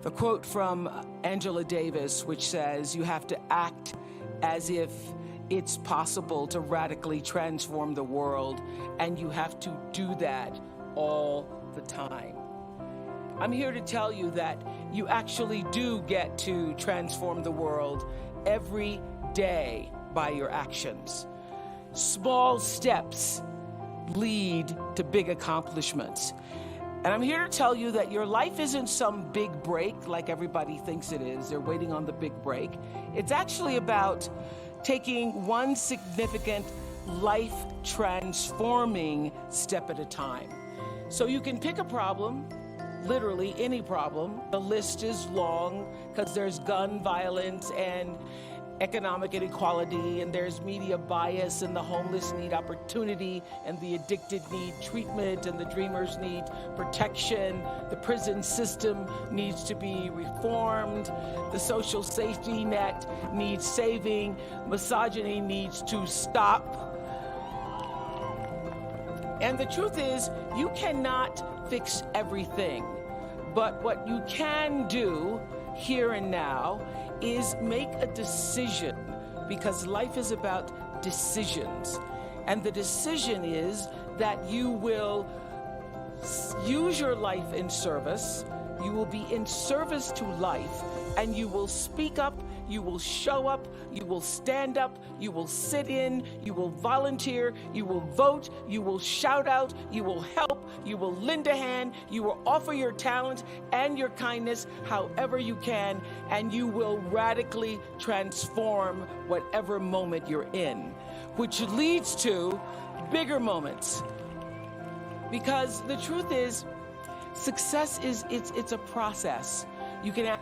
the quote from Angela Davis, which says, you have to act as if it's possible to radically transform the world, and you have to do that all the time. I'm here to tell you that you actually do get to transform the world every day by your actions. Small steps lead to big accomplishments. And I'm here to tell you that your life isn't some big break like everybody thinks it is. They're waiting on the big break. It's actually about taking one significant life-transforming step at a time. So you can pick a problem, literally any problem. The list is long because there's gun violence and economic inequality, and there's media bias, and the homeless need opportunity, and the addicted need treatment, and the dreamers need protection. The prison system needs to be reformed. The social safety net needs saving. Misogyny needs to stop. And the truth is, you cannot fix everything. But what you can do here and now is make a decision, because life is about decisions. And the decision is that you will use your life in service, you will be in service to life, and you will speak up, you will show up, you will stand up, you will sit in, you will volunteer, you will vote, you will shout out, you will help, you will lend a hand, you will offer your talent and your kindness however you can, and you will radically transform whatever moment you're in, which leads to bigger moments. Because the truth is, success is, it's a process. You can,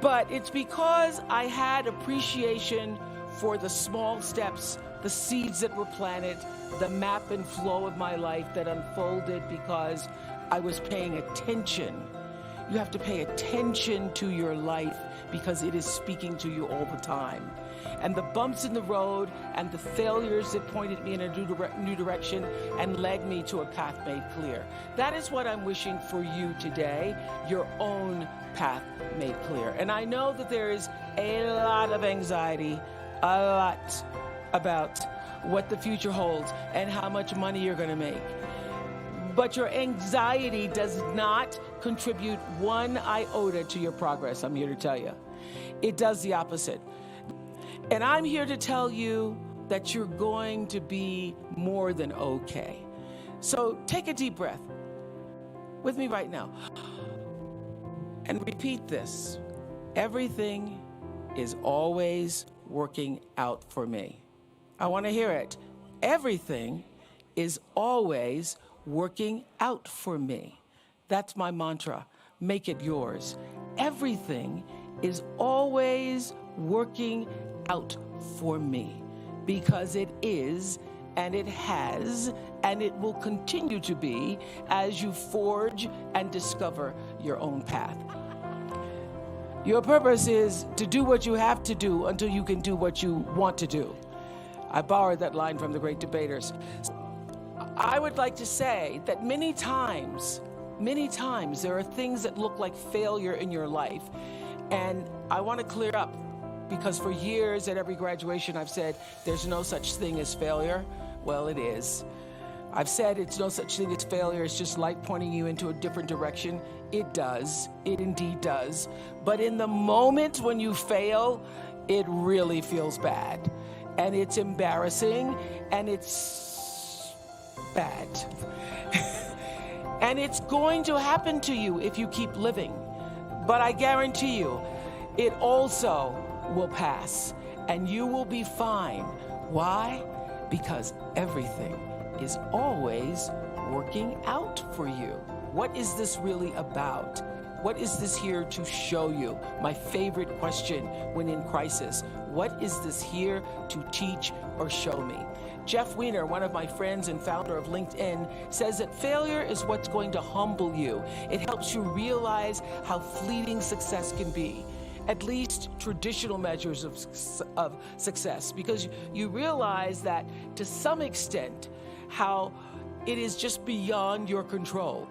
but it's because I had appreciation for the small steps, the seeds that were planted, the map and flow of my life that unfolded because I was paying attention. You have to pay attention to your life because it is speaking to you all the time. And the bumps in the road and the failures that pointed me in a new direction and led me to a path made clear. That is what I'm wishing for you today, your own path made clear. And I know that there is a lot of anxiety, a lot about what the future holds and how much money you're going to make. But your anxiety does not contribute one iota to your progress, I'm here to tell you. It does the opposite. And I'm here to tell you that you're going to be more than okay. So take a deep breath with me right now and repeat this. Everything is always working out for me. I want to hear it. Everything is always working out for me. That's my mantra. Make it yours. Everything is always working out for me, because it is, and it has, and it will continue to be as you forge and discover your own path. Your purpose is to do what you have to do until you can do what you want to do. I borrowed that line from the great debaters. I would like to say that many times there are things that look like failure in your life. And I want to clear up, because for years at every graduation I've said there's no such thing as failure. Well, it is. I've said it's no such thing as failure. It's just life pointing you into a different direction. It does. It indeed does. But in the moment when you fail, it really feels bad. And it's embarrassing, and it's bad. And it's going to happen to you if you keep living. But I guarantee you, it also will pass, and you will be fine. Why? Because everything is always working out for you. What is this really about? What is this here to show you? My favorite question when in crisis. What is this here to teach or show me? Jeff Weiner, one of my friends and founder of LinkedIn, says that failure is what's going to humble you. It helps you realize how fleeting success can be. At least traditional measures of success, because you realize that to some extent how it is just beyond your control,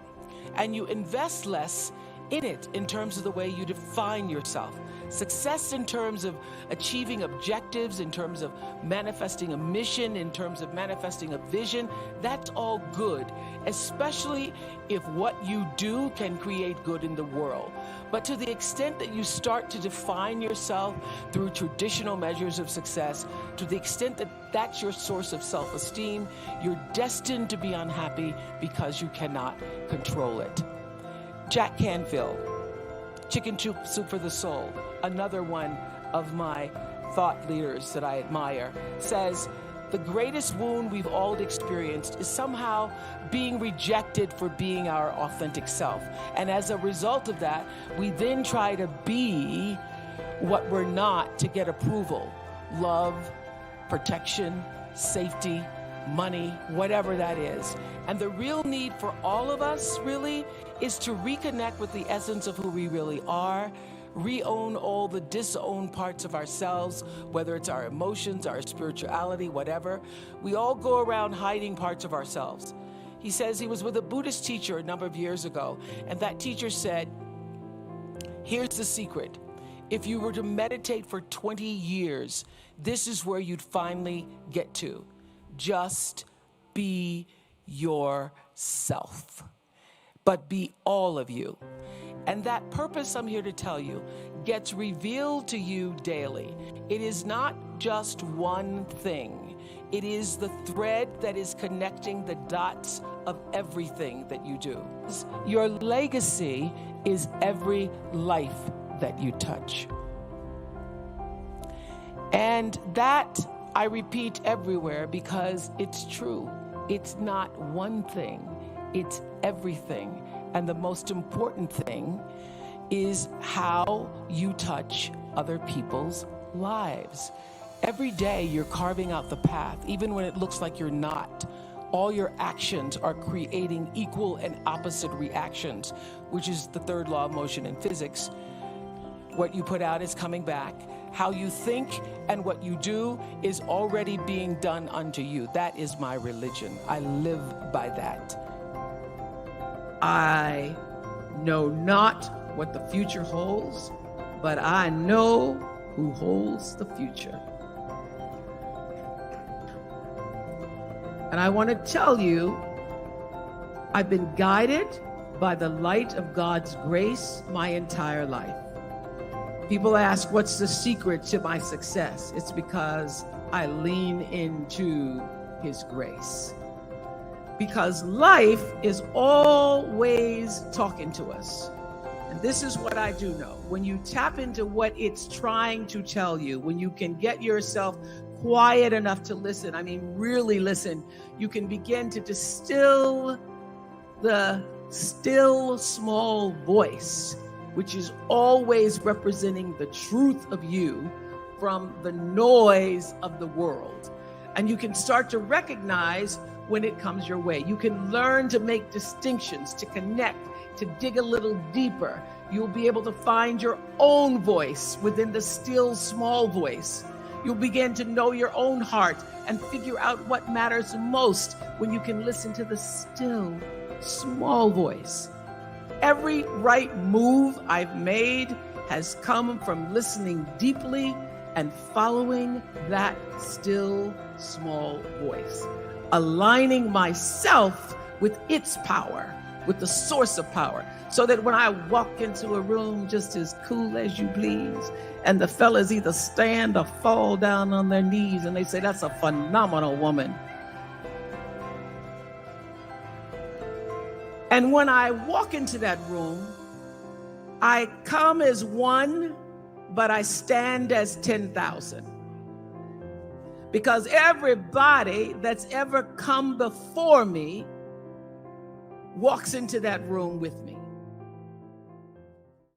and you invest less in it in terms of the way you define yourself. Success in terms of achieving objectives, in terms of manifesting a mission, in terms of manifesting a vision, that's all good, especially if what you do can create good in the world. But to the extent that you start to define yourself through traditional measures of success, to the extent that that's your source of self-esteem, you're destined to be unhappy because you cannot control it. Jack Canfield, Chicken Soup for the Soul, another one of my thought leaders that I admire, says, the greatest wound we've all experienced is somehow being rejected for being our authentic self. And as a result of that, we then try to be what we're not to get approval. Love, protection, safety, money, whatever that is. And the real need for all of us really is to reconnect with the essence of who we really are, re-own all the disowned parts of ourselves, whether it's our emotions, our spirituality, whatever. We all go around hiding parts of ourselves. He says he was with a Buddhist teacher a number of years ago, and that teacher said, here's the secret. If you were to meditate for 20 years, this is where you'd finally get to. Just be yourself, but be all of you. And that purpose, I'm here to tell you, gets revealed to you daily. It is not just one thing. It is the thread that is connecting the dots of everything that you do. Your legacy is every life that you touch. And that I repeat everywhere because it's true. It's not one thing, it's everything. And the most important thing is how you touch other people's lives. Every day you're carving out the path, even when it looks like you're not. All your actions are creating equal and opposite reactions, which is the third law of motion in physics. What you put out is coming back. How you think and what you do is already being done unto you. That is my religion. I live by that. I know not what the future holds, but I know who holds the future. And I want to tell you, I've been guided by the light of God's grace my entire life. People ask, what's the secret to my success? It's because I lean into His grace. Because life is always talking to us. And this is what I do know. When you tap into what it's trying to tell you, when you can get yourself quiet enough to listen, I mean, really listen, you can begin to distill the still small voice, which is always representing the truth of you from the noise of the world. And you can start to recognize when it comes your way. You can learn to make distinctions, to connect, to dig a little deeper. You'll be able to find your own voice within the still small voice. You'll begin to know your own heart and figure out what matters most when you can listen to the still small voice. Every right move I've made has come from listening deeply and following that still small voice, aligning myself with its power, with the source of power, so that when I walk into a room just as cool as you please, and the fellas either stand or fall down on their knees and they say, that's a phenomenal woman. And when I walk into that room, I come as one, but I stand as 10,000. Because everybody that's ever come before me walks into that room with me.